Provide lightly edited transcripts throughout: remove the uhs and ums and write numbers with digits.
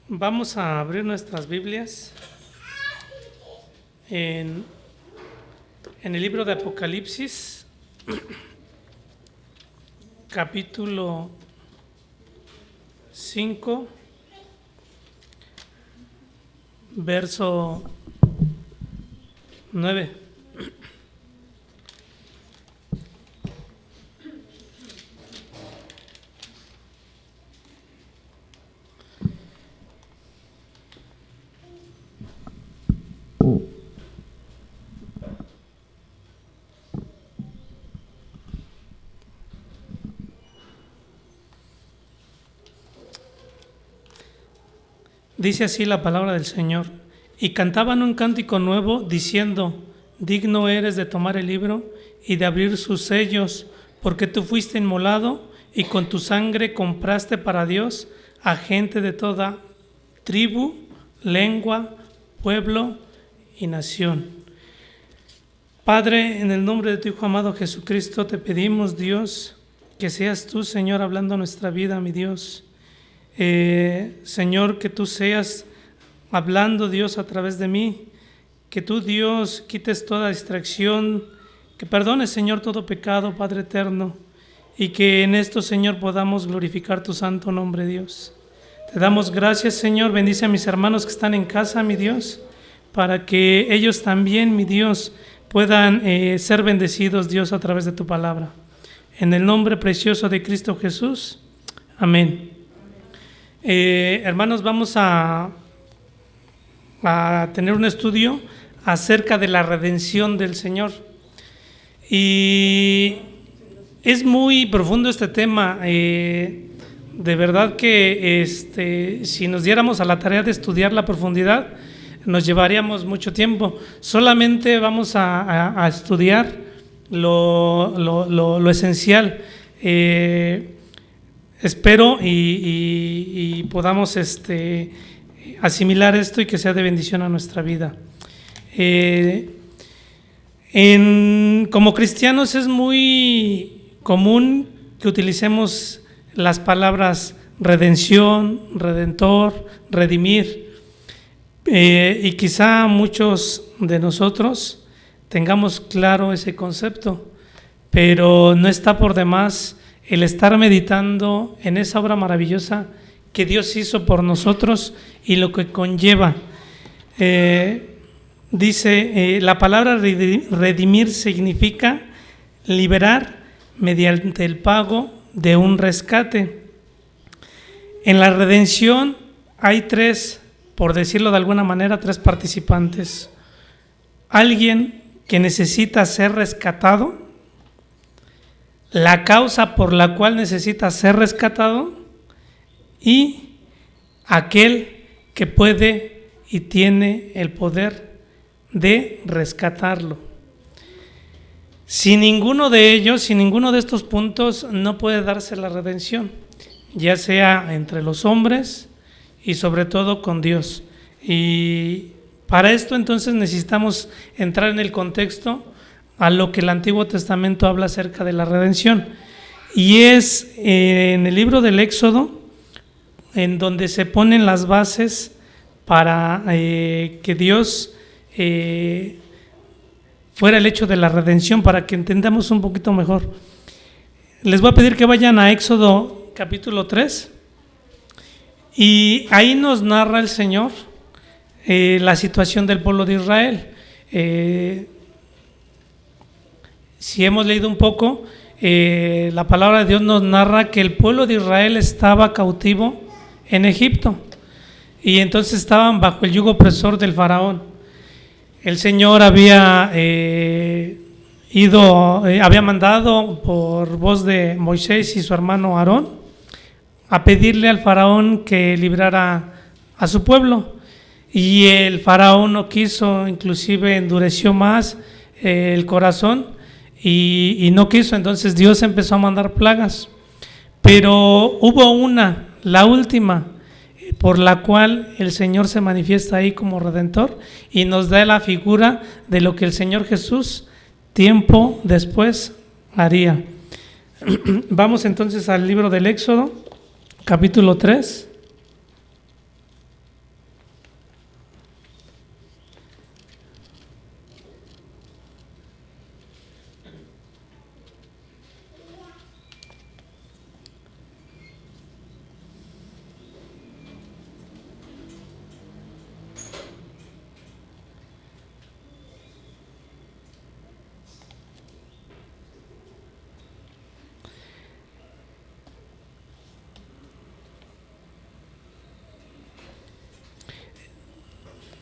Vamos a abrir nuestras Biblias en el libro de Apocalipsis, capítulo 5, verso 9. Dice así la palabra del Señor: y cantaban un cántico nuevo diciendo: digno eres de tomar el libro y de abrir sus sellos, porque tú fuiste inmolado y con tu sangre compraste para Dios a gente de toda tribu, lengua, pueblo y nación. Padre, en el nombre de tu Hijo amado Jesucristo, te pedimos, Dios, que seas tú, Señor, hablando nuestra vida, mi Dios. Señor, que tú seas hablando, Dios, a través de mí, que tú, Dios, quites toda distracción, que perdones, Señor, todo pecado, Padre eterno, y que en esto, Señor, podamos glorificar tu santo nombre, Dios. Te damos gracias, Señor. Bendice a mis hermanos que están en casa, mi Dios, para que ellos también, mi Dios, puedan ser bendecidos, Dios, a través de tu palabra. En el nombre precioso de Cristo Jesús. Amén. Hermanos, vamos a tener un estudio acerca de la redención del Señor. Y es muy profundo este tema. De verdad que si nos diéramos a la tarea de estudiar la profundidad, nos llevaríamos mucho tiempo. Solamente vamos a estudiar lo esencial. Espero y podamos asimilar esto y que sea de bendición a nuestra vida. Como cristianos es muy común que utilicemos las palabras redención, redentor, redimir, y quizá muchos de nosotros tengamos claro ese concepto, pero no está por demás el estar meditando en esa obra maravillosa que Dios hizo por nosotros y lo que conlleva. Dice, la palabra redimir significa liberar mediante el pago de un rescate. En la redención hay tres, por decirlo de alguna manera, tres participantes. Alguien que necesita ser rescatado, la causa por la cual necesita ser rescatado y aquel que puede y tiene el poder de rescatarlo. Sin ninguno de ellos, sin ninguno de estos puntos, no puede darse la redención, ya sea entre los hombres y sobre todo con Dios. Y para esto entonces necesitamos entrar en el contexto a lo que el Antiguo Testamento habla acerca de la redención. Y es en el libro del Éxodo en donde se ponen las bases para que Dios fuera el hecho de la redención, para que entendamos un poquito mejor. Les voy a pedir que vayan a Éxodo capítulo 3 y ahí nos narra el Señor la situación del pueblo de Israel. Si hemos leído un poco, la palabra de Dios nos narra que el pueblo de Israel estaba cautivo en Egipto y entonces estaban bajo el yugo opresor del faraón. El Señor había mandado por voz de Moisés y su hermano Aarón a pedirle al faraón que librara a su pueblo, y el faraón no quiso, inclusive endureció más el corazón y no quiso. Entonces Dios empezó a mandar plagas, pero hubo la última, por la cual el Señor se manifiesta ahí como Redentor y nos da la figura de lo que el Señor Jesús tiempo después haría. Vamos entonces al libro del Éxodo, capítulo 3.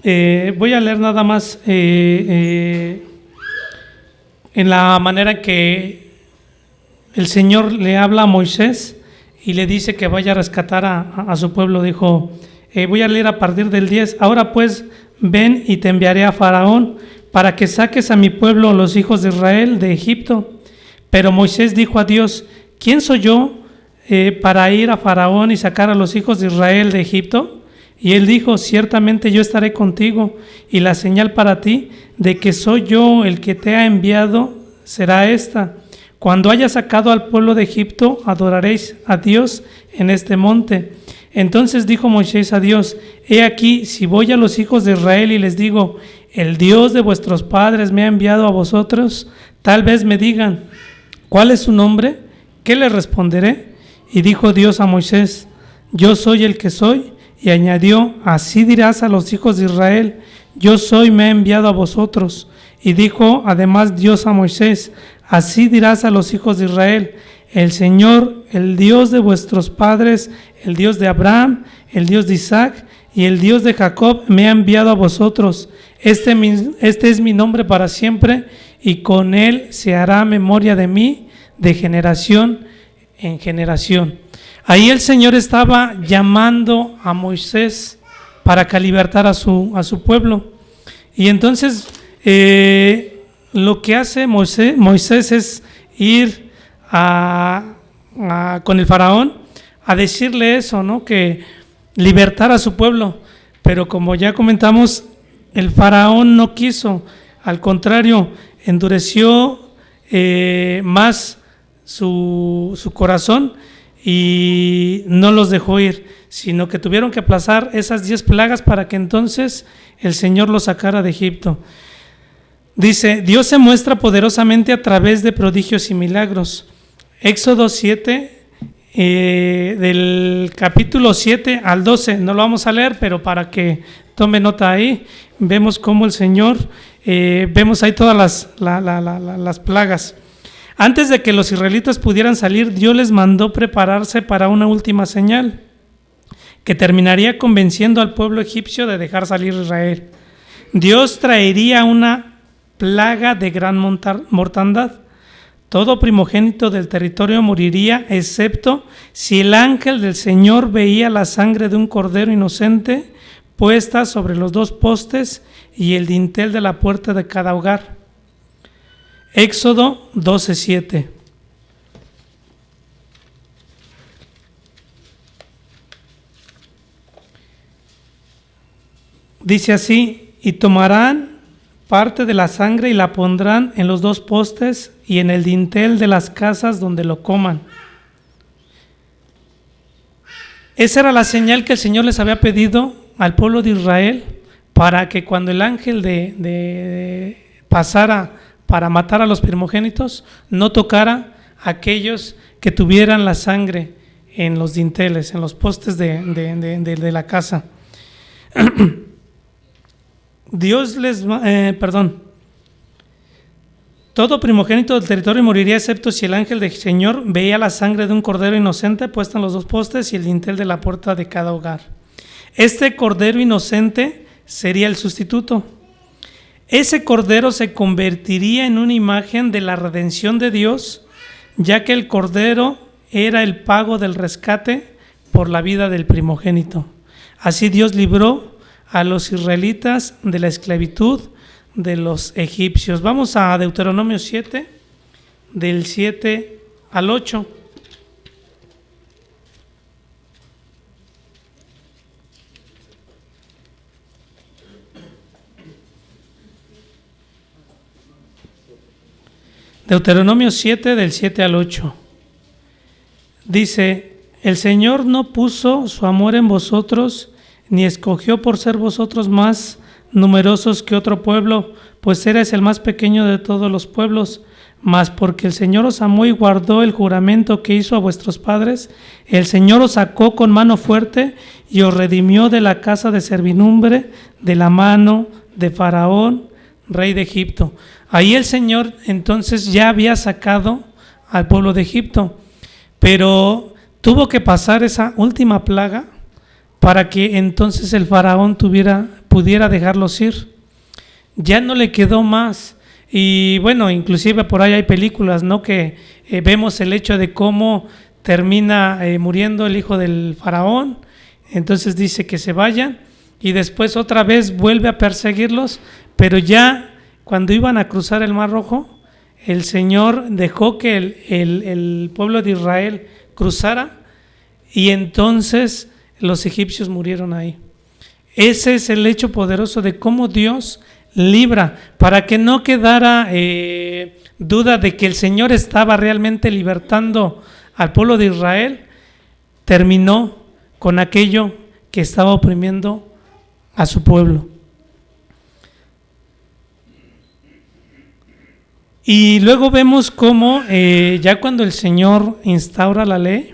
Voy a leer nada más en la manera que el Señor le habla a Moisés y le dice que vaya a rescatar a su pueblo. Dijo, voy a leer a partir del 10. Ahora pues, ven y te enviaré a Faraón para que saques a mi pueblo, los hijos de Israel, de Egipto. Pero Moisés dijo a Dios, ¿quién soy yo para ir a Faraón y sacar a los hijos de Israel de Egipto? Y él dijo, ciertamente yo estaré contigo, y la señal para ti de que soy yo el que te ha enviado será esta: cuando hayas sacado al pueblo de Egipto, adoraréis a Dios en este monte. Entonces dijo Moisés a Dios, he aquí, si voy a los hijos de Israel y les digo, el Dios de vuestros padres me ha enviado a vosotros, tal vez me digan, ¿cuál es su nombre? ¿Qué le responderé? Y dijo Dios a Moisés, yo soy el que soy. Y añadió, así dirás a los hijos de Israel, yo soy, me he enviado a vosotros. Y dijo además Dios a Moisés, así dirás a los hijos de Israel, el Señor, el Dios de vuestros padres, el Dios de Abraham, el Dios de Isaac y el Dios de Jacob me ha enviado a vosotros. Este es mi nombre para siempre, y con él se hará memoria de mí de generación en generación. Ahí el Señor estaba llamando a Moisés para que libertara a su pueblo. Y entonces lo que hace Moisés es ir con el faraón a decirle eso, ¿no? Que libertara a su pueblo. Pero como ya comentamos, el faraón no quiso, al contrario, endureció más su corazón y no los dejó ir, sino que tuvieron que aplazar esas 10 plagas para que entonces el Señor los sacara de Egipto. Dice, Dios se muestra poderosamente a través de prodigios y milagros. Éxodo 7, del capítulo 7 al 12, no lo vamos a leer, pero para que tome nota ahí, vemos cómo el Señor, vemos ahí todas las plagas. Antes de que los israelitas pudieran salir, Dios les mandó prepararse para una última señal, que terminaría convenciendo al pueblo egipcio de dejar salir a Israel. Dios traería una plaga de gran mortandad. Todo primogénito del territorio moriría, excepto si el ángel del Señor veía la sangre de un cordero inocente puesta sobre los 2 postes y el dintel de la puerta de cada hogar. Éxodo 12:7. Dice así, y tomarán parte de la sangre y la pondrán en los 2 postes y en el dintel de las casas donde lo coman. Esa era la señal que el Señor les había pedido al pueblo de Israel para que cuando el ángel pasara para matar a los primogénitos, no tocara a aquellos que tuvieran la sangre en los dinteles, en los postes de la casa. Todo primogénito del territorio moriría, excepto si el ángel del Señor veía la sangre de un cordero inocente puesta en los 2 postes y el dintel de la puerta de cada hogar. Este cordero inocente sería el sustituto. Ese cordero se convertiría en una imagen de la redención de Dios, ya que el cordero era el pago del rescate por la vida del primogénito. Así Dios libró a los israelitas de la esclavitud de los egipcios. Vamos a Deuteronomio 7, del 7 al 8. Deuteronomio 7, del 7 al 8. Dice, el Señor no puso su amor en vosotros, ni escogió por ser vosotros más numerosos que otro pueblo, pues erais el más pequeño de todos los pueblos, mas porque el Señor os amó y guardó el juramento que hizo a vuestros padres, el Señor os sacó con mano fuerte y os redimió de la casa de servidumbre, de la mano de Faraón, rey de Egipto. Ahí el Señor entonces ya había sacado al pueblo de Egipto, pero tuvo que pasar esa última plaga para que entonces el faraón pudiera dejarlos ir. Ya no le quedó más. Y bueno, inclusive por ahí hay películas, ¿no?, que vemos el hecho de cómo termina muriendo el hijo del faraón. Entonces dice que se vayan y después otra vez vuelve a perseguirlos, pero ya cuando iban a cruzar el Mar Rojo, el Señor dejó que el pueblo de Israel cruzara y entonces los egipcios murieron ahí. Ese es el hecho poderoso de cómo Dios libra, para que no quedara duda de que el Señor estaba realmente libertando al pueblo de Israel. Terminó con aquello que estaba oprimiendo a su pueblo. Y luego vemos cómo ya cuando el Señor instaura la ley,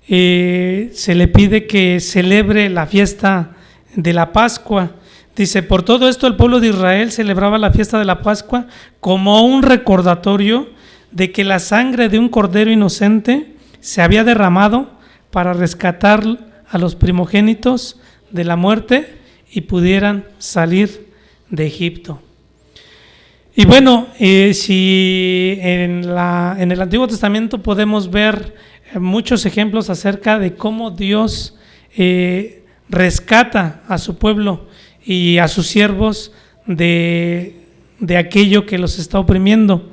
se le pide que celebre la fiesta de la Pascua. Dice, por todo esto el pueblo de Israel celebraba la fiesta de la Pascua como un recordatorio de que la sangre de un cordero inocente se había derramado para rescatar a los primogénitos de la muerte y pudieran salir de Egipto. Y bueno, si en el Antiguo Testamento podemos ver muchos ejemplos acerca de cómo Dios rescata a su pueblo y a sus siervos de aquello que los está oprimiendo.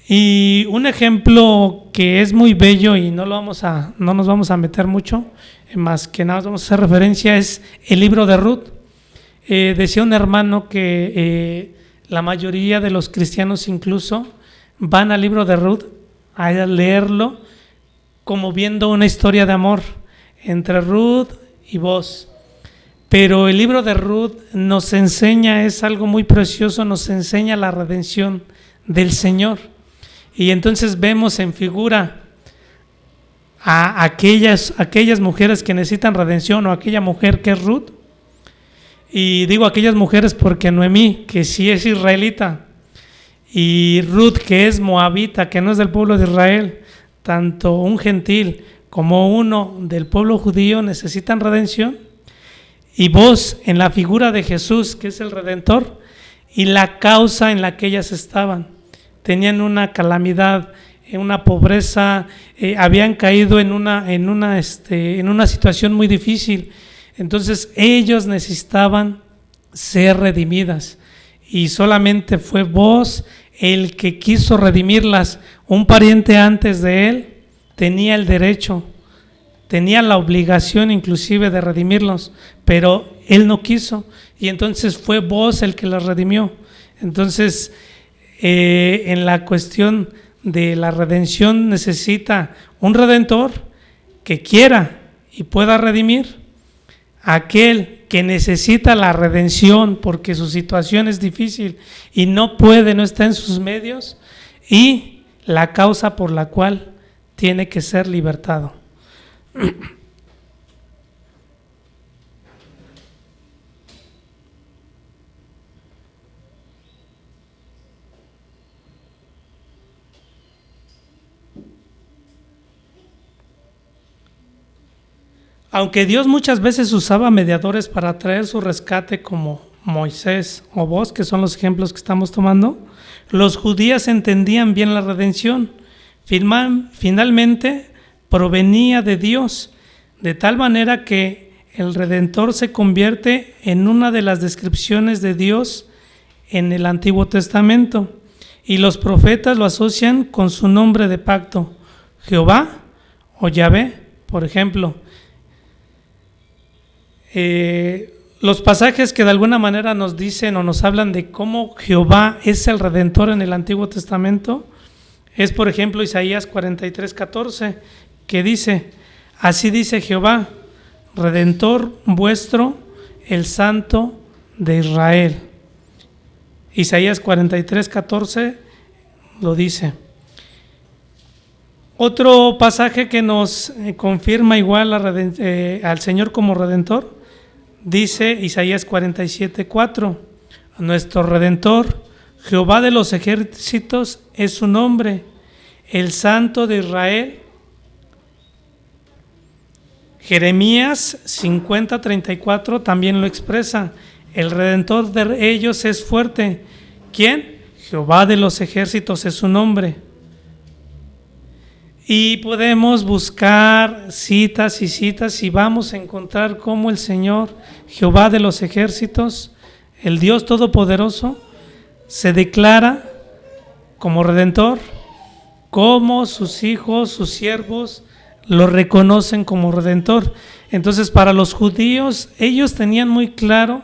Y un ejemplo que es muy bello y no nos vamos a meter mucho, más que nada vamos a hacer referencia, es el libro de Ruth. Decía un hermano que la mayoría de los cristianos incluso van al libro de Ruth a leerlo como viendo una historia de amor entre Ruth y Boaz. Pero el libro de Ruth nos enseña, es algo muy precioso, nos enseña la redención del Señor. Y entonces vemos en figura a aquellas mujeres que necesitan redención, o aquella mujer que es Ruth. Y digo aquellas mujeres porque Noemí, que sí es israelita, y Ruth, que es moabita, que no es del pueblo de Israel, tanto un gentil como uno del pueblo judío necesitan redención. Y vos, en la figura de Jesús, que es el Redentor, y la causa en la que ellas estaban. Tenían una calamidad, una pobreza, habían caído en una situación muy difícil. Entonces ellos necesitaban ser redimidas. Y solamente fue vos el que quiso redimirlas. Un pariente antes de él tenía el derecho, tenía la obligación inclusive de redimirlos, pero él no quiso, y entonces fue vos el que las redimió. Entonces, en la cuestión de la redención necesita un redentor que quiera y pueda redimir a aquel que necesita la redención porque su situación es difícil y no puede, no está en sus medios, y la causa por la cual tiene que ser libertado. Aunque Dios muchas veces usaba mediadores para traer su rescate, como Moisés o vos, que son los ejemplos que estamos tomando, los judíos entendían bien la redención. Finalmente provenía de Dios, de tal manera que el Redentor se convierte en una de las descripciones de Dios en el Antiguo Testamento, y los profetas lo asocian con su nombre de pacto, Jehová o Yahvé, por ejemplo. Los pasajes que de alguna manera nos dicen o nos hablan de cómo Jehová es el Redentor en el Antiguo Testamento es, por ejemplo, Isaías 43:14, que dice: así dice Jehová, Redentor vuestro, el Santo de Israel. Isaías 43:14 lo dice. Otro pasaje que nos confirma igual al Señor como Redentor, dice Isaías 47:4, nuestro Redentor, Jehová de los ejércitos es su nombre, el Santo de Israel Jeremías 50:34 también lo expresa. El Redentor de ellos es fuerte. ¿Quién? Jehová de los ejércitos es su nombre. Y podemos buscar citas y citas y vamos a encontrar cómo el Señor, Jehová de los ejércitos, el Dios Todopoderoso, se declara como Redentor, como sus hijos, sus siervos, lo reconocen como Redentor. Entonces, para los judíos, ellos tenían muy claro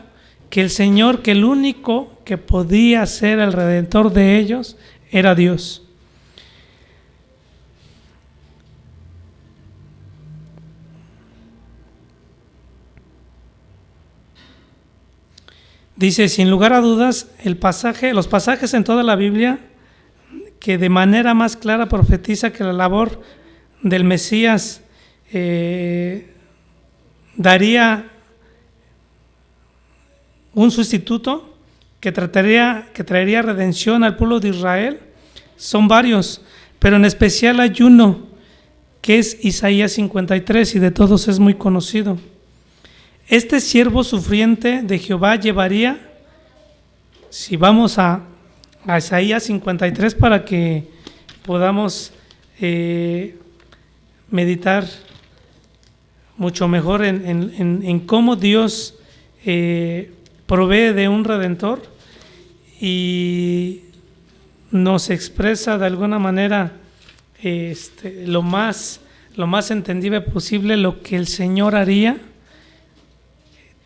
que el Señor, que el único que podía ser el Redentor de ellos, era Dios. Dice, sin lugar a dudas, los pasajes en toda la Biblia que de manera más clara profetiza que la labor del Mesías daría un sustituto que traería redención al pueblo de Israel, son varios, pero en especial hay uno que es Isaías 53 y de todos es muy conocido. Este siervo sufriente de Jehová llevaría, si vamos a Isaías 53 para que podamos meditar mucho mejor en cómo Dios provee de un Redentor y nos expresa de alguna manera lo más entendible posible lo que el Señor haría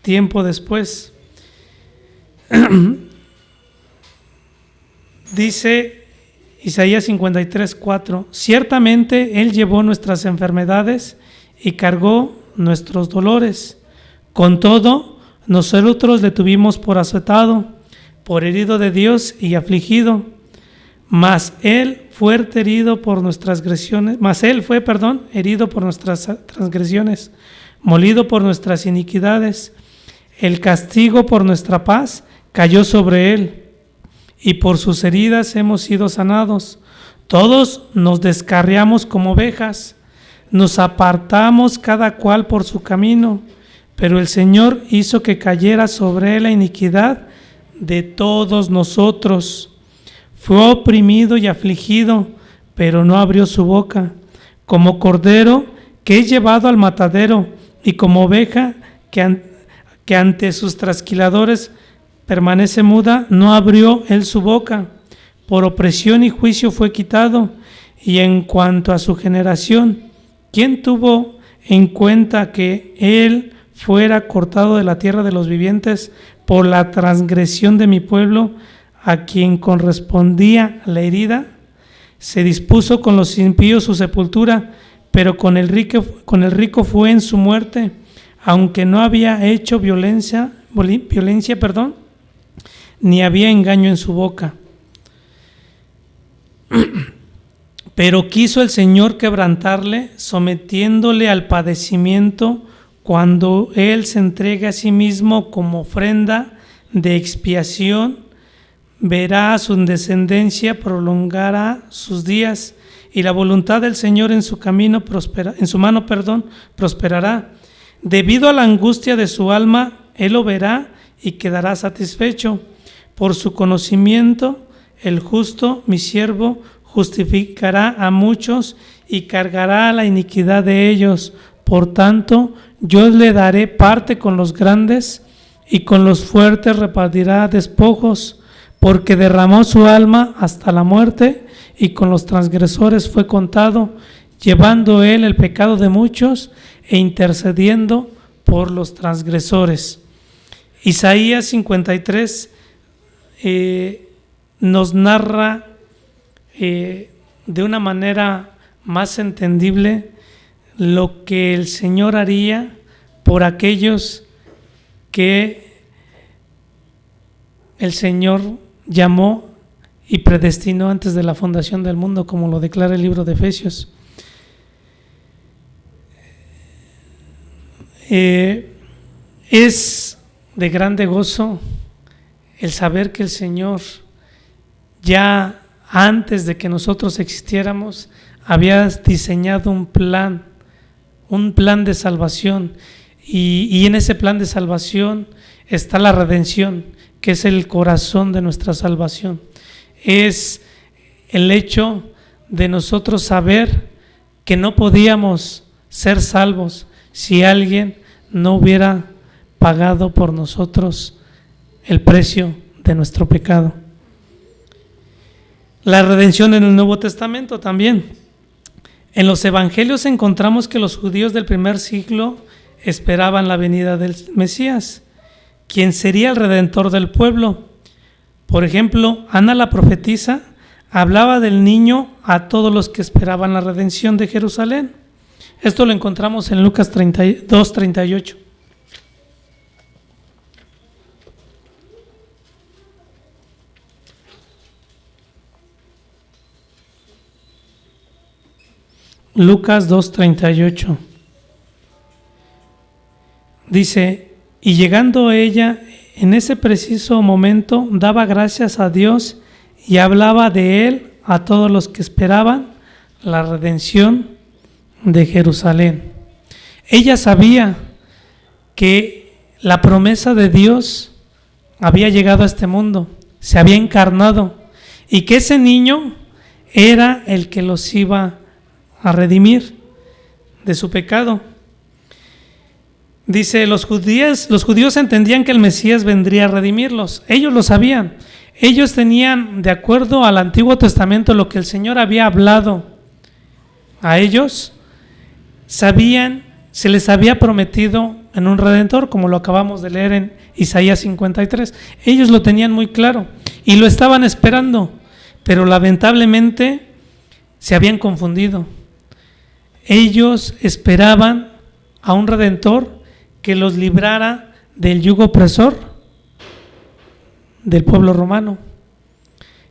tiempo después. Dice Isaías 53:4, ciertamente Él llevó nuestras enfermedades y cargó nuestros dolores. Con todo, nosotros le tuvimos por azotado, por herido de Dios y afligido. Mas Él fue herido por nuestras herido por nuestras transgresiones, molido por nuestras iniquidades. El castigo por nuestra paz cayó sobre Él, y por sus heridas hemos sido sanados. Todos nos descarriamos como ovejas, nos apartamos cada cual por su camino, pero el Señor hizo que cayera sobre Él la iniquidad de todos nosotros. Fue oprimido y afligido, pero no abrió su boca. Como cordero que es llevado al matadero, y como oveja que ante sus trasquiladores permanece muda, no abrió él su boca. Por opresión y juicio fue quitado. Y en cuanto a su generación, ¿quién tuvo en cuenta que él fuera cortado de la tierra de los vivientes por la transgresión de mi pueblo, a quien correspondía la herida? Se dispuso con los impíos su sepultura, pero con el rico fue en su muerte, aunque no había hecho violencia, ni había engaño en su boca. Pero quiso el Señor quebrantarle, sometiéndole al padecimiento, cuando Él se entregue a sí mismo como ofrenda de expiación. Verá a su descendencia, prolongará sus días, y la voluntad del Señor en su mano prosperará. Debido a la angustia de su alma, Él lo verá y quedará satisfecho. Por su conocimiento, el justo, mi siervo, justificará a muchos y cargará la iniquidad de ellos. Por tanto, yo le daré parte con los grandes, y con los fuertes repartirá despojos, porque derramó su alma hasta la muerte, y con los transgresores fue contado, llevando él el pecado de muchos e intercediendo por los transgresores. Isaías 53 nos narra de una manera más entendible lo que el Señor haría por aquellos que el Señor llamó y predestinó antes de la fundación del mundo, como lo declara el libro de Efesios. Es de grande gozo el saber que el Señor, ya antes de que nosotros existiéramos, había diseñado un plan un plan de salvación, y en ese plan de salvación está la redención, que es el corazón de nuestra salvación. Es el hecho de nosotros saber que no podíamos ser salvos si alguien no hubiera pagado por nosotros el precio de nuestro pecado. La redención en el Nuevo Testamento también. En los evangelios encontramos que los judíos del primer siglo esperaban la venida del Mesías, quien sería el redentor del pueblo. Por ejemplo, Ana la profetisa hablaba del niño a todos los que esperaban la redención de Jerusalén. Esto lo encontramos en Lucas 2:38. Lucas 2:38. Dice: y llegando ella, en ese preciso momento, daba gracias a Dios y hablaba de él a todos los que esperaban la redención de Jerusalén. Ella sabía que la promesa de Dios había llegado a este mundo, se había encarnado, y que ese niño era el que los iba a redimir de su pecado. Dice, los judíos entendían que el Mesías vendría a redimirlos. Ellos lo sabían. Ellos tenían, de acuerdo al Antiguo Testamento, lo que el Señor había hablado a ellos. Sabían, se les había prometido en un Redentor, como lo acabamos de leer en Isaías 53. Ellos lo tenían muy claro y lo estaban esperando, pero lamentablemente se habían confundido. Ellos esperaban a un Redentor que los librara del yugo opresor del pueblo romano.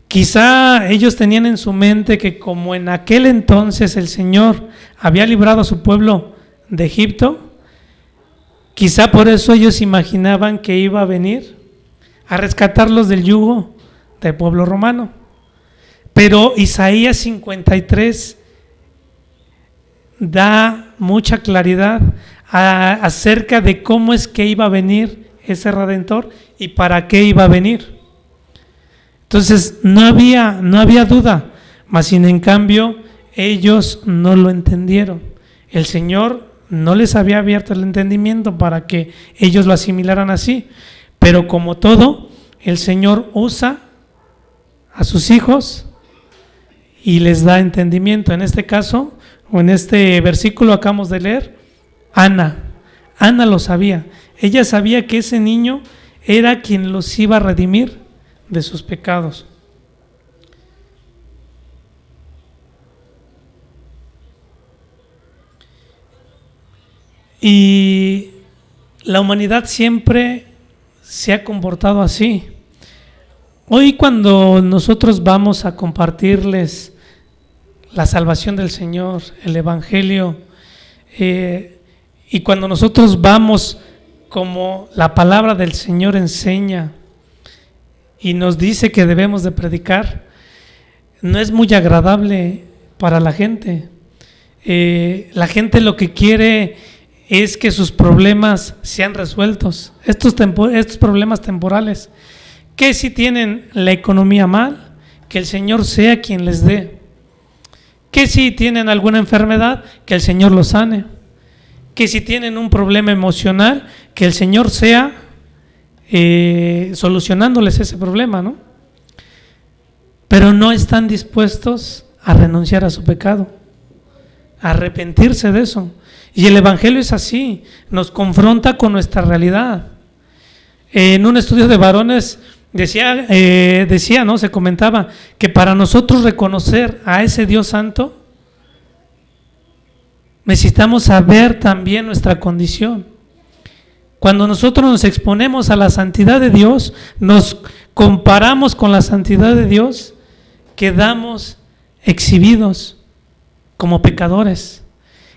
Quizá ellos tenían en su mente que como en aquel entonces el Señor había librado a su pueblo de Egipto, quizá por eso ellos imaginaban que iba a venir a rescatarlos del yugo del pueblo romano. Pero Isaías 53 da mucha claridad acerca de cómo es que iba a venir ese Redentor y para qué iba a venir. Entonces no había duda, mas sin en cambio ellos no lo entendieron. El Señor no les había abierto el entendimiento para que ellos lo asimilaran así, pero como todo, el Señor usa a sus hijos y les da entendimiento. En este caso, o en este versículo acabamos de leer, Ana lo sabía. Ella sabía que ese niño era quien los iba a redimir de sus pecados. Y la humanidad siempre se ha comportado así. Hoy cuando nosotros vamos a compartirles la salvación del Señor, el Evangelio, y cuando nosotros vamos como la palabra del Señor enseña y nos dice que debemos de predicar, no es muy agradable para la gente. La gente lo que quiere es que sus problemas sean resueltos, estos problemas temporales, que si tienen la economía mal, que el Señor sea quien les dé, que si tienen alguna enfermedad, que el Señor los sane, que si tienen un problema emocional, que el Señor sea solucionándoles ese problema, ¿no? Pero no están dispuestos a renunciar a su pecado, a arrepentirse de eso. Y el Evangelio es así, nos confronta con nuestra realidad. En un estudio de varones decía, ¿no? Se comentaba que para nosotros reconocer a ese Dios santo, necesitamos saber también nuestra condición. Cuando nosotros nos exponemos a la santidad de Dios, nos comparamos con la santidad de Dios, quedamos exhibidos como pecadores.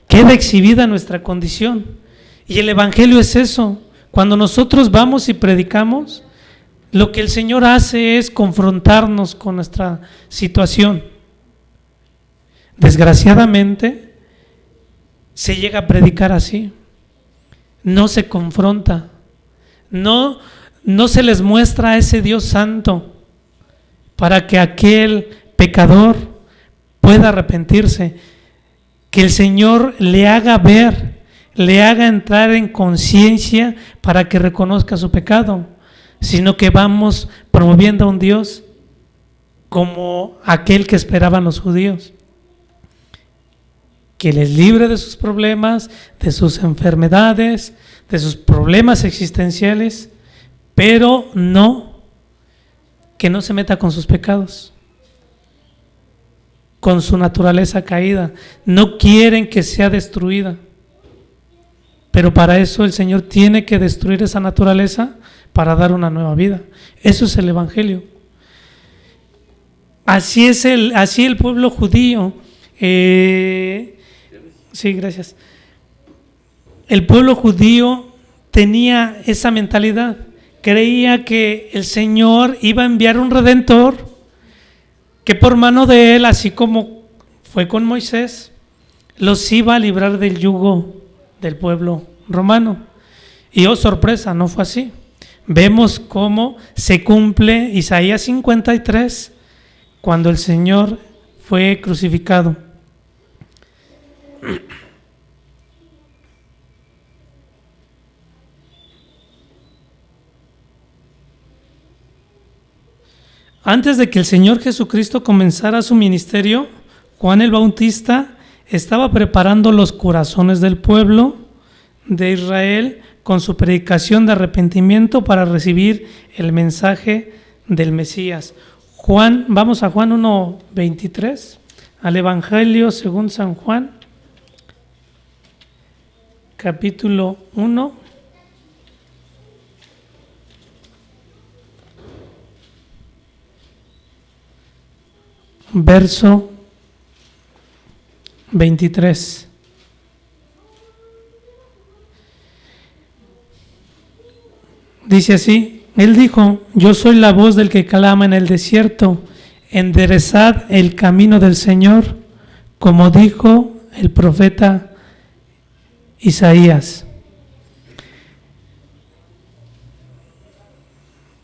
Queda exhibida nuestra condición. Y el Evangelio es eso. Cuando nosotros vamos y predicamos, lo que el Señor hace es confrontarnos con nuestra situación. Desgraciadamente, se llega a predicar así. No se confronta, no se les muestra a ese Dios santo para que aquel pecador pueda arrepentirse, que el Señor le haga ver, le haga entrar en conciencia para que reconozca su pecado, sino que vamos promoviendo a un Dios como aquel que esperaban los judíos, que les libre de sus problemas, de sus enfermedades, de sus problemas existenciales, pero no, que no se meta con sus pecados, con su naturaleza caída. No quieren que sea destruida, pero para eso el Señor tiene que destruir esa naturaleza para dar una nueva vida. Eso es el Evangelio. Así el pueblo judío. Sí, gracias. El pueblo judío tenía esa mentalidad. Creía que el Señor iba a enviar un Redentor, que por mano de Él, así como fue con Moisés, los iba a librar del yugo del pueblo romano. Y oh sorpresa, no fue así. Vemos cómo se cumple Isaías 53 cuando el Señor fue crucificado. Antes de que el Señor Jesucristo comenzara su ministerio, Juan el Bautista estaba preparando los corazones del pueblo de Israel con su predicación de arrepentimiento para recibir el mensaje del Mesías. Vamos a Juan 1:23, al Evangelio según San Juan, capítulo 1. Verso 23. Dice así: Él dijo: yo soy la voz del que clama en el desierto, enderezad el camino del Señor, como dijo el profeta Isaías.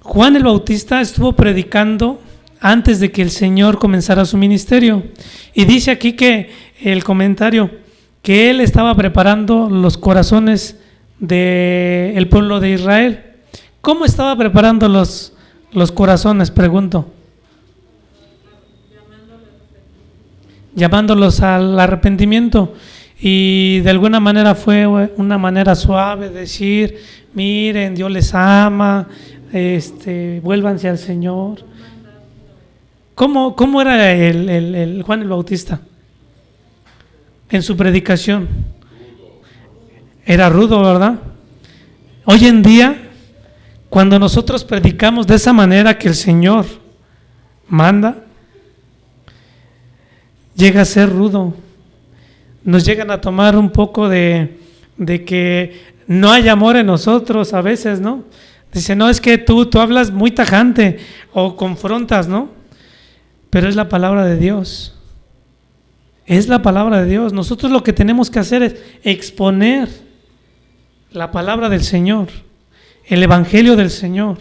Juan el Bautista estuvo predicando antes de que el Señor comenzara su ministerio. Y dice aquí que el comentario, que él estaba preparando los corazones del pueblo de Israel. ¿Cómo estaba preparando los corazones? Pregunto. Llamándolos al arrepentimiento. Y de alguna manera fue una manera suave de decir: miren, Dios les ama, vuélvanse al Señor. ¿Cómo era el Juan el Bautista en su predicación? Era rudo, ¿verdad? Hoy en día, cuando nosotros predicamos de esa manera que el Señor manda, llega a ser rudo. Nos llegan a tomar un poco de que no hay amor en nosotros a veces, ¿no? Dice: no, es que tú hablas muy tajante o confrontas, ¿no? Pero es la palabra de Dios. Es la palabra de Dios. Nosotros lo que tenemos que hacer es exponer la palabra del Señor, el Evangelio del Señor,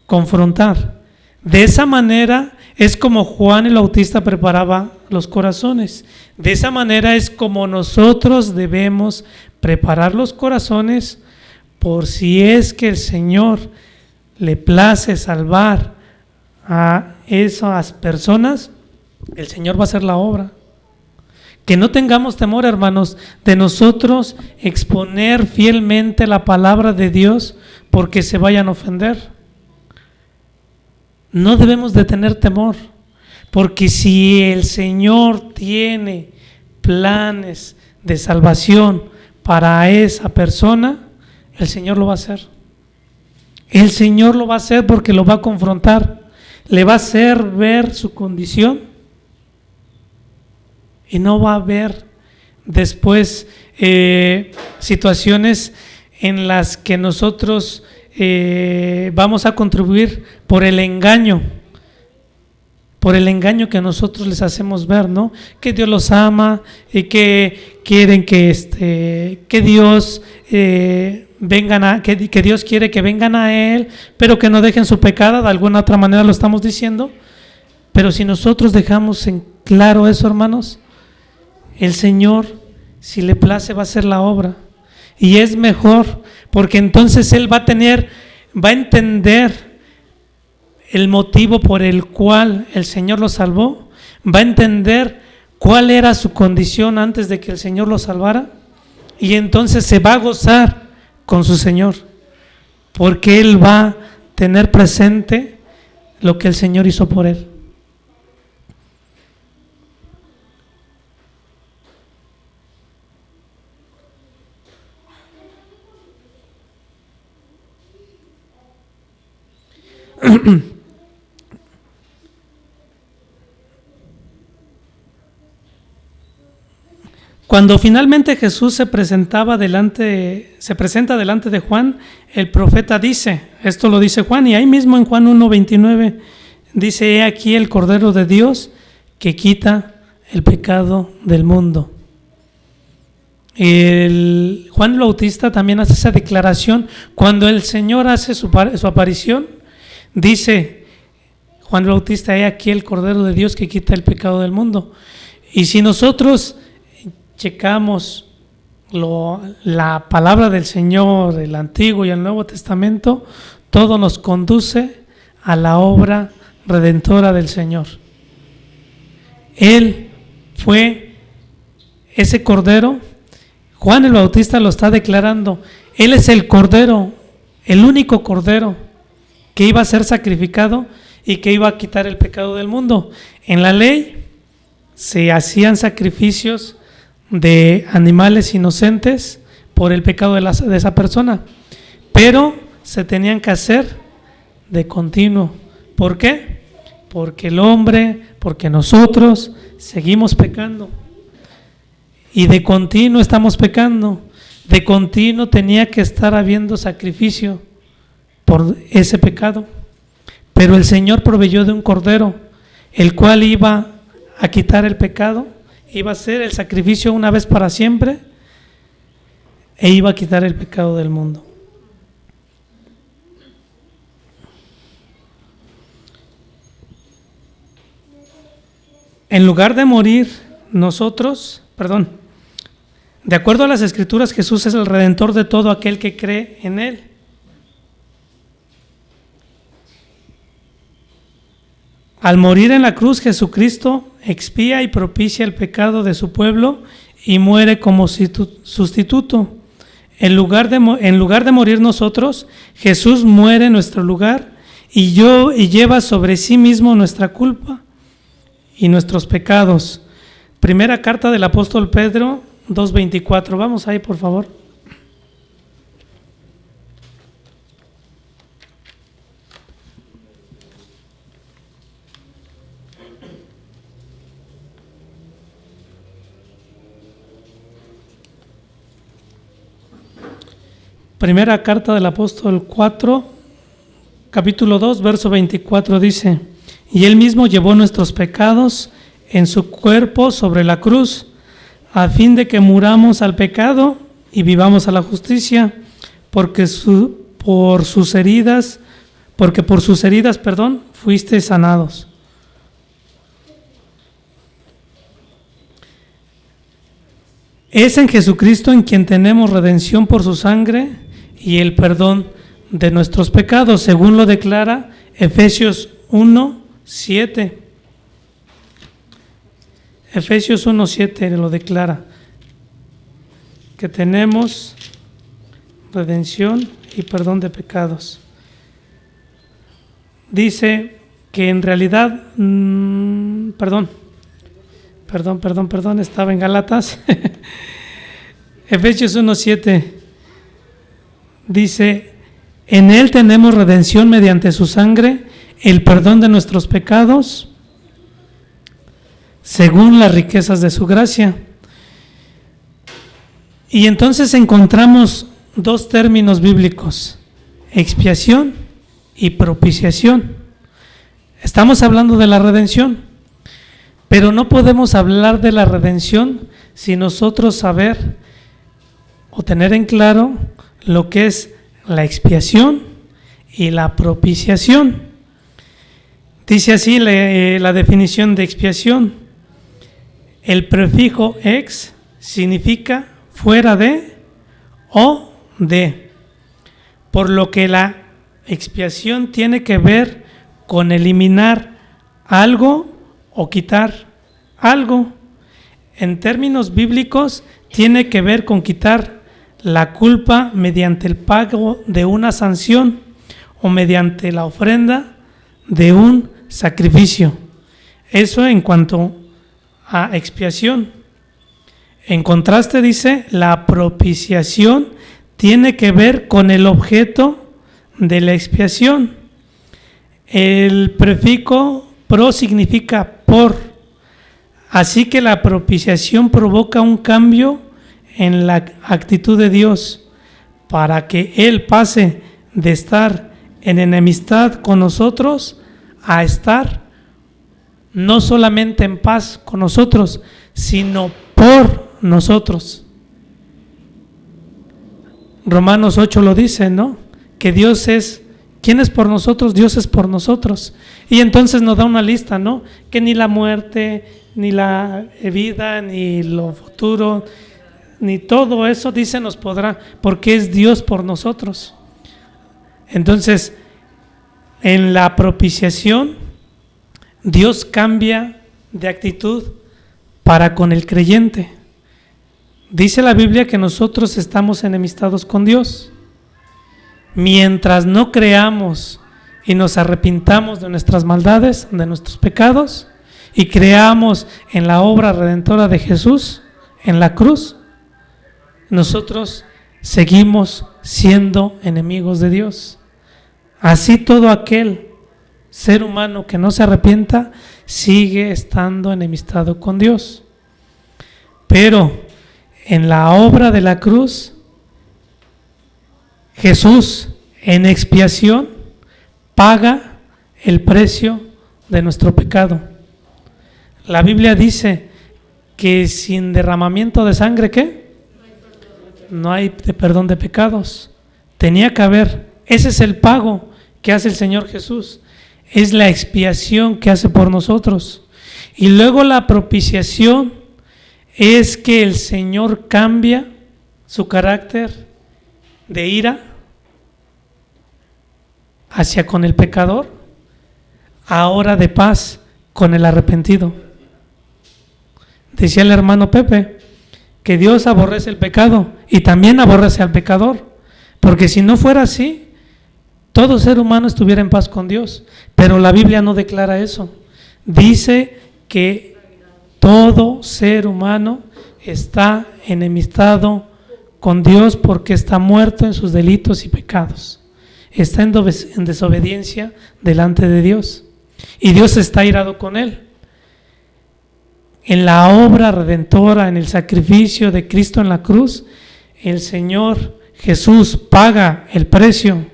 confrontar. De esa manera es como Juan el Bautista preparaba los corazones. De esa manera es como nosotros debemos preparar los corazones, por si es que el Señor le place salvar a esas personas, el Señor va a hacer la obra. Que no tengamos temor, hermanos, de nosotros exponer fielmente la palabra de Dios porque se vayan a ofender. No debemos de tener temor, porque si el Señor tiene planes de salvación para esa persona, el Señor lo va a hacer. El Señor lo va a hacer porque lo va a confrontar. Le va a hacer ver su condición y no va a haber después situaciones en las que nosotros vamos a contribuir por el engaño por el engaño que nosotros les hacemos ver, ¿no? Que Dios los ama y que quieren que Dios que Dios quiere que vengan a Él, pero que no dejen su pecado. De alguna otra manera lo estamos diciendo. Pero si nosotros dejamos en claro eso, hermanos, el Señor, si le place, va a hacer la obra. Y es mejor, porque entonces Él va a entender el motivo por el cual el Señor lo salvó, va a entender cuál era su condición antes de que el Señor lo salvara, y entonces se va a gozar con su Señor, porque Él va a tener presente lo que el Señor hizo por Él. Cuando finalmente Jesús se presenta delante de Juan, el profeta dice, esto lo dice Juan, y ahí mismo en Juan 1:29 dice: he aquí el Cordero de Dios que quita el pecado del mundo. Juan el Bautista también hace esa declaración cuando el Señor hace su aparición. Dice Juan el Bautista: he aquí el Cordero de Dios que quita el pecado del mundo. Y si nosotros checamos la palabra del Señor, el Antiguo y el Nuevo Testamento, todo nos conduce a la obra redentora del Señor. Él fue ese Cordero. Juan el Bautista lo está declarando. Él es el Cordero, el único Cordero que iba a ser sacrificado y que iba a quitar el pecado del mundo. En la ley se hacían sacrificios de animales inocentes por el pecado de esa persona, pero se tenían que hacer de continuo. ¿Por qué? Porque nosotros seguimos pecando y de continuo estamos pecando. De continuo tenía que estar habiendo sacrificio por ese pecado, pero el Señor proveyó de un Cordero, el cual iba a quitar el pecado, iba a ser el sacrificio una vez para siempre, e iba a quitar el pecado del mundo. En lugar de morir de acuerdo a las Escrituras, Jesús es el Redentor de todo aquel que cree en Él. Al morir en la cruz, Jesucristo expía y propicia el pecado de su pueblo y muere como sustituto. En lugar de morir nosotros, Jesús muere en nuestro lugar y lleva sobre sí mismo nuestra culpa y nuestros pecados. Primera carta del apóstol Pedro 2:24. Vamos ahí, por favor. Primera carta del apóstol 4, capítulo 2, verso 24 dice: y Él mismo llevó nuestros pecados en su cuerpo sobre la cruz, a fin de que muramos al pecado y vivamos a la justicia, porque por sus heridas, fuiste sanados. Es en Jesucristo en quien tenemos redención por su sangre y el perdón de nuestros pecados, según lo declara Efesios 1:7. Efesios 1:7 lo declara, que tenemos redención y perdón de pecados. Dice que en realidad, estaba en Gálatas. Efesios 1:7 dice: en Él tenemos redención mediante su sangre, el perdón de nuestros pecados, según las riquezas de su gracia. Y entonces encontramos dos términos bíblicos: expiación y propiciación. Estamos hablando de la redención, pero no podemos hablar de la redención sin nosotros saber o tener en claro lo que es la expiación y la propiciación. Dice así la definición de expiación: el prefijo ex significa fuera de o de, por lo que la expiación tiene que ver con eliminar algo o quitar algo. En términos bíblicos, tiene que ver con quitar la culpa mediante el pago de una sanción o mediante la ofrenda de un sacrificio. Eso en cuanto a expiación. En contraste, dice, la propiciación tiene que ver con el objeto de la expiación. El prefijo pro significa por, así que la propiciación provoca un cambio en la actitud de Dios para que Él pase de estar en enemistad con nosotros a estar no solamente en paz con nosotros, sino por nosotros. Romanos 8 lo dice, ¿no? Que Dios es, ¿quién es por nosotros? Dios es por nosotros. Y entonces nos da una lista, ¿no? Que ni la muerte, ni la vida, ni lo futuro, ni todo eso, dice, nos podrá, porque es Dios por nosotros. Entonces, en la propiciación, Dios cambia de actitud para con el creyente. Dice la Biblia que nosotros estamos enemistados con Dios. Mientras no creamos y nos arrepintamos de nuestras maldades, de nuestros pecados, y creamos en la obra redentora de Jesús en la cruz, nosotros seguimos siendo enemigos de Dios. Así todo aquel ser humano que no se arrepienta sigue estando enemistado con Dios. Pero en la obra de la cruz, Jesús en expiación paga el precio de nuestro pecado. La Biblia dice que sin derramamiento de sangre, ¿qué? No hay perdón de pecados. Tenía que haber. Ese es el pago que hace el Señor Jesús. Es la expiación que hace por nosotros. Y luego la propiciación es que el Señor cambia su carácter de ira hacia con el pecador, ahora de paz con el arrepentido. Decía el hermano Pepe que Dios aborrece el pecado y también aborrece al pecador, porque si no fuera así, todo ser humano estuviera en paz con Dios, pero la Biblia no declara eso. Dice que todo ser humano está enemistado con Dios porque está muerto en sus delitos y pecados. Está en desobediencia delante de Dios y Dios está airado con él. En la obra redentora, en el sacrificio de Cristo en la cruz, el Señor Jesús paga el precio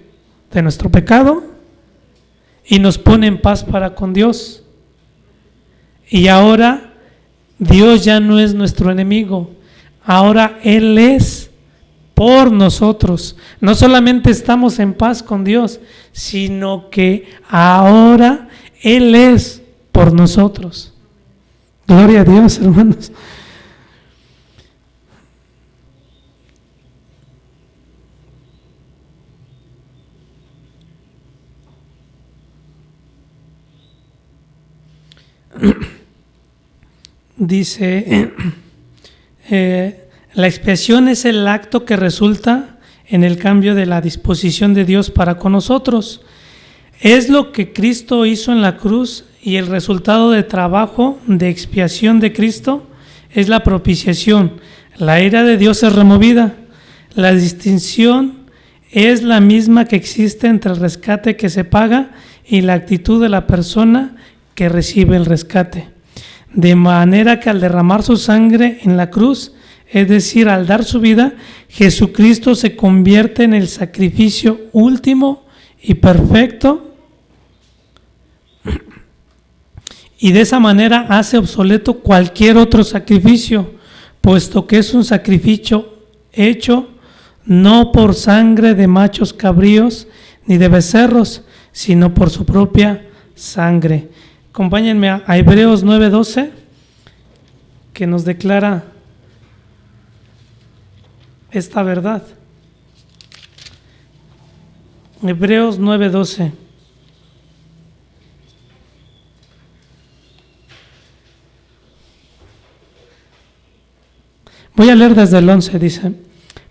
de nuestro pecado y nos pone en paz para con Dios. Y ahora Dios ya no es nuestro enemigo, ahora Él es por nosotros. No solamente estamos en paz con Dios, sino que ahora Él es por nosotros. Gloria a Dios, hermanos. Dice, la expiación es el acto que resulta en el cambio de la disposición de Dios para con nosotros. Es lo que Cristo hizo en la cruz y el resultado de trabajo de expiación de Cristo es la propiciación. La ira de Dios es removida. La distinción es la misma que existe entre el rescate que se paga y la actitud de la persona que recibe el rescate. De manera que al derramar su sangre en la cruz, es decir, al dar su vida, Jesucristo se convierte en el sacrificio último y perfecto y de esa manera hace obsoleto cualquier otro sacrificio, puesto que es un sacrificio hecho no por sangre de machos cabríos ni de becerros, sino por su propia sangre. Acompáñenme a Hebreos 9:12, que nos declara esta verdad. Hebreos 9:12. Voy a leer desde el 11, dice: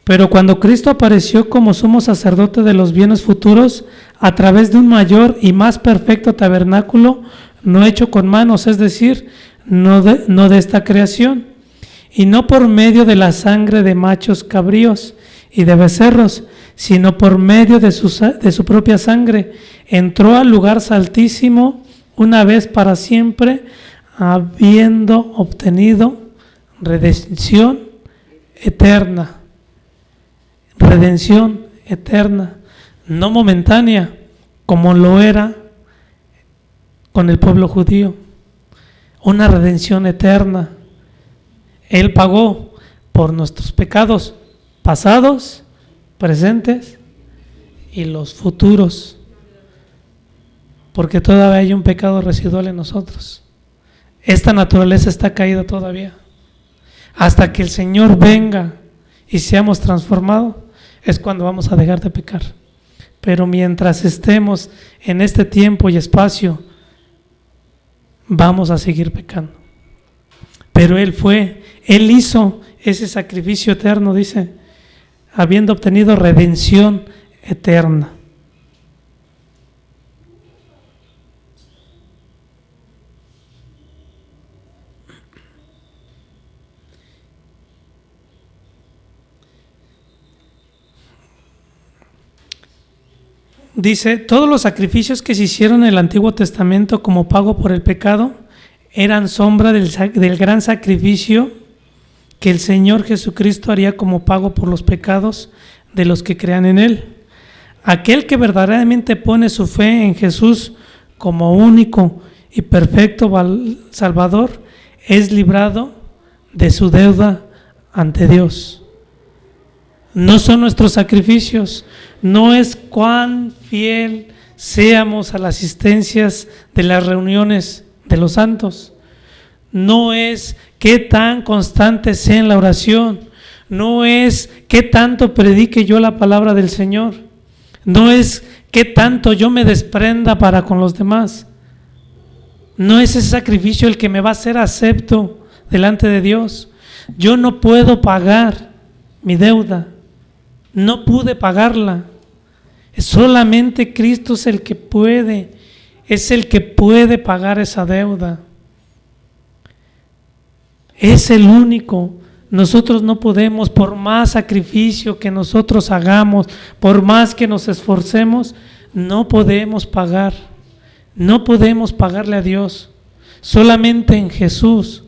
pero cuando Cristo apareció como sumo sacerdote de los bienes futuros, a través de un mayor y más perfecto tabernáculo, no hecho con manos, es decir, no de esta creación, y no por medio de la sangre de machos cabríos y de becerros, sino por medio de su propia sangre, entró al lugar santísimo una vez para siempre, habiendo obtenido redención eterna. Redención eterna, no momentánea, como lo era con el pueblo judío. Una redención eterna. Él pagó por nuestros pecados pasados, presentes y los futuros, porque todavía hay un pecado residual en nosotros. Esta naturaleza está caída todavía. Hasta que el Señor venga y seamos transformados, es cuando vamos a dejar de pecar. Pero mientras estemos en este tiempo y espacio, vamos a seguir pecando. Pero Él hizo ese sacrificio eterno, dice, habiendo obtenido redención eterna. Dice, todos los sacrificios que se hicieron en el Antiguo Testamento como pago por el pecado eran sombra del gran sacrificio que el Señor Jesucristo haría como pago por los pecados de los que crean en Él. Aquel que verdaderamente pone su fe en Jesús como único y perfecto Salvador es librado de su deuda ante Dios. No son nuestros sacrificios, no es cuán fiel seamos a las asistencias de las reuniones de los santos, no es qué tan constante sea en la oración, no es qué tanto predique yo la palabra del Señor, no es qué tanto yo me desprenda para con los demás, no es ese sacrificio el que me va a ser acepto delante de Dios. Yo no puedo pagar mi deuda. No pude pagarla. Solamente Cristo es el que puede pagar esa deuda. Es el único. Nosotros no podemos, por más sacrificio que nosotros hagamos, por más que nos esforcemos, no podemos pagar. No podemos pagarle a Dios. Solamente en Jesús.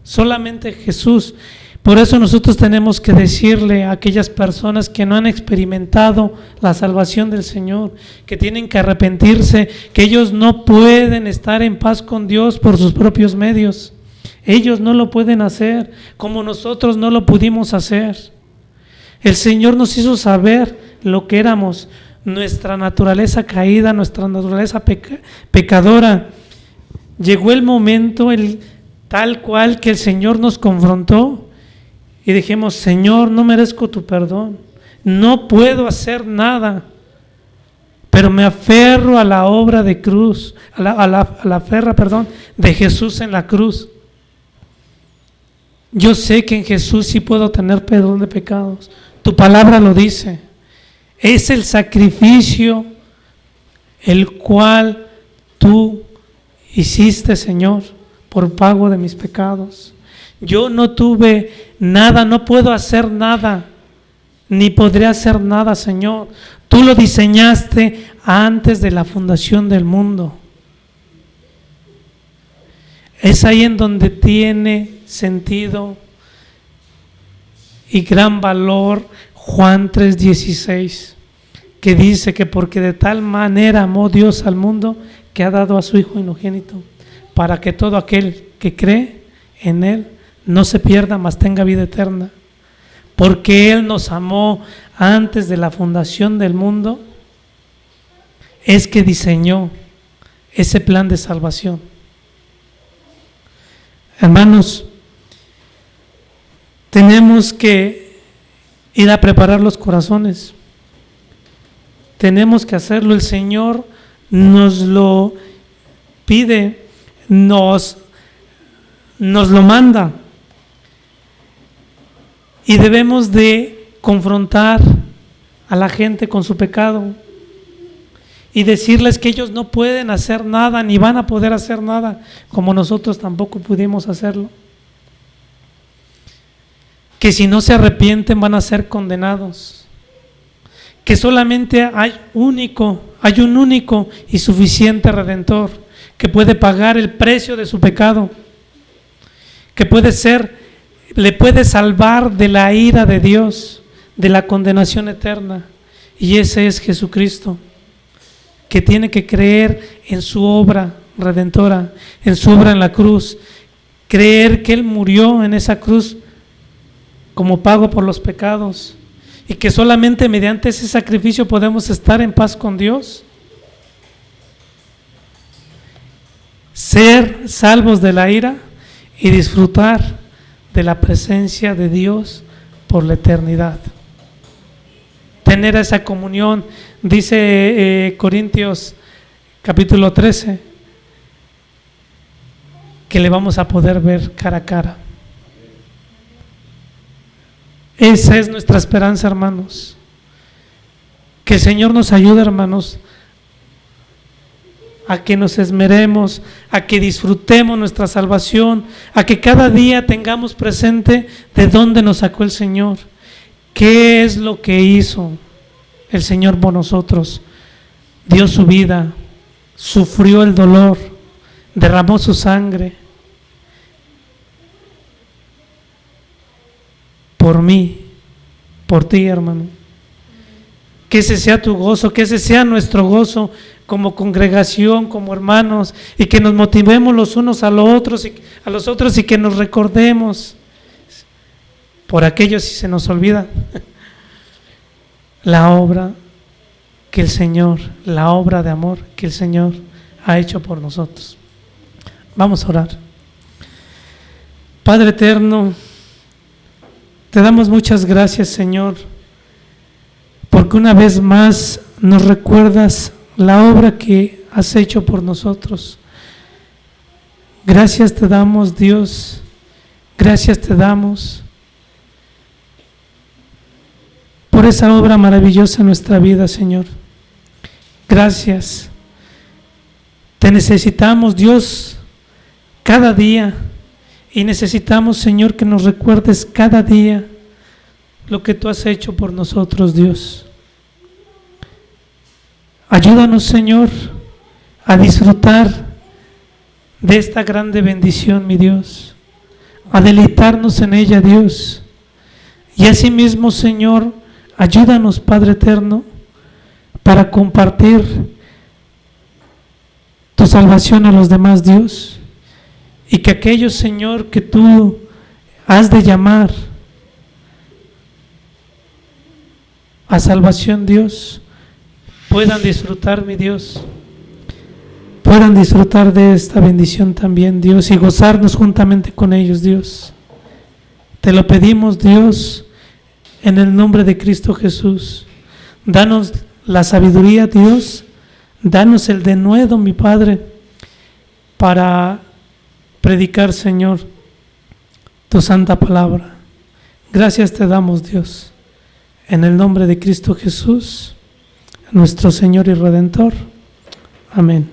Solamente en Jesús. Por eso nosotros tenemos que decirle a aquellas personas que no han experimentado la salvación del Señor, que tienen que arrepentirse, que ellos no pueden estar en paz con Dios por sus propios medios. Ellos no lo pueden hacer como nosotros no lo pudimos hacer. El Señor nos hizo saber lo que éramos, nuestra naturaleza caída, nuestra naturaleza pecadora. Llegó el momento tal cual que el Señor nos confrontó. Y dijimos, Señor, no merezco tu perdón, no puedo hacer nada, pero me aferro a la obra de cruz, de Jesús en la cruz. Yo sé que en Jesús sí puedo tener perdón de pecados, tu palabra lo dice, es el sacrificio el cual tú hiciste, Señor, por pago de mis pecados. Yo no tuve nada, no puedo hacer nada, ni podré hacer nada, Señor. Tú lo diseñaste antes de la fundación del mundo. Es ahí en donde tiene sentido y gran valor Juan 3:16, que dice que porque de tal manera amó Dios al mundo que ha dado a su Hijo unigénito, para que todo aquel que cree en Él no se pierda, mas tenga vida eterna. Porque Él nos amó antes de la fundación del mundo, es que diseñó ese plan de salvación. Hermanos, tenemos que ir a preparar los corazones. Tenemos que hacerlo. El Señor nos lo pide, nos lo manda. Y debemos de confrontar a la gente con su pecado y decirles que ellos no pueden hacer nada, ni van a poder hacer nada, como nosotros tampoco pudimos hacerlo. Que si no se arrepienten van a ser condenados. Que solamente hay un único y suficiente Redentor que puede pagar el precio de su pecado, que le puede salvar de la ira de Dios, de la condenación eterna, y ese es Jesucristo, que tiene que creer en su obra redentora, en su obra en la cruz, creer que Él murió en esa cruz como pago por los pecados, y que solamente mediante ese sacrificio podemos estar en paz con Dios, ser salvos de la ira y disfrutar de la presencia de Dios por la eternidad. Tener esa comunión, dice Corintios capítulo 13, que le vamos a poder ver cara a cara. Esa es nuestra esperanza, hermanos. Que el Señor nos ayude, hermanos, a que nos esmeremos, a que disfrutemos nuestra salvación, a que cada día tengamos presente de dónde nos sacó el Señor, qué es lo que hizo el Señor por nosotros. Dio su vida, sufrió el dolor, derramó su sangre por mí, por ti, hermano. Que ese sea tu gozo, que ese sea nuestro gozo como congregación, como hermanos, y que nos motivemos los unos a los otros y que nos recordemos, por aquello si se nos olvida, la obra que el Señor, la obra de amor que el Señor ha hecho por nosotros. Vamos a orar. Padre eterno, te damos muchas gracias, Señor, porque una vez más nos recuerdas la obra que has hecho por nosotros. Gracias te damos, Dios, gracias te damos por esa obra maravillosa en nuestra vida, Señor. Gracias. Te necesitamos, Dios, cada día, y necesitamos, Señor, que nos recuerdes cada día lo que tú has hecho por nosotros, Dios. Ayúdanos, Señor, a disfrutar de esta grande bendición, mi Dios, a deleitarnos en ella, Dios. Y asimismo, Señor, ayúdanos, Padre eterno, para compartir tu salvación a los demás, Dios, y que aquellos, Señor, que tú has de llamar a salvación, Dios, puedan disfrutar, mi Dios, puedan disfrutar de esta bendición también, Dios, y gozarnos juntamente con ellos, Dios. Te lo pedimos, Dios, en el nombre de Cristo Jesús. Danos la sabiduría, Dios, danos el denuedo, mi Padre, para predicar, Señor, tu santa palabra. Gracias te damos, Dios, en el nombre de Cristo Jesús, nuestro Señor y Redentor. Amén.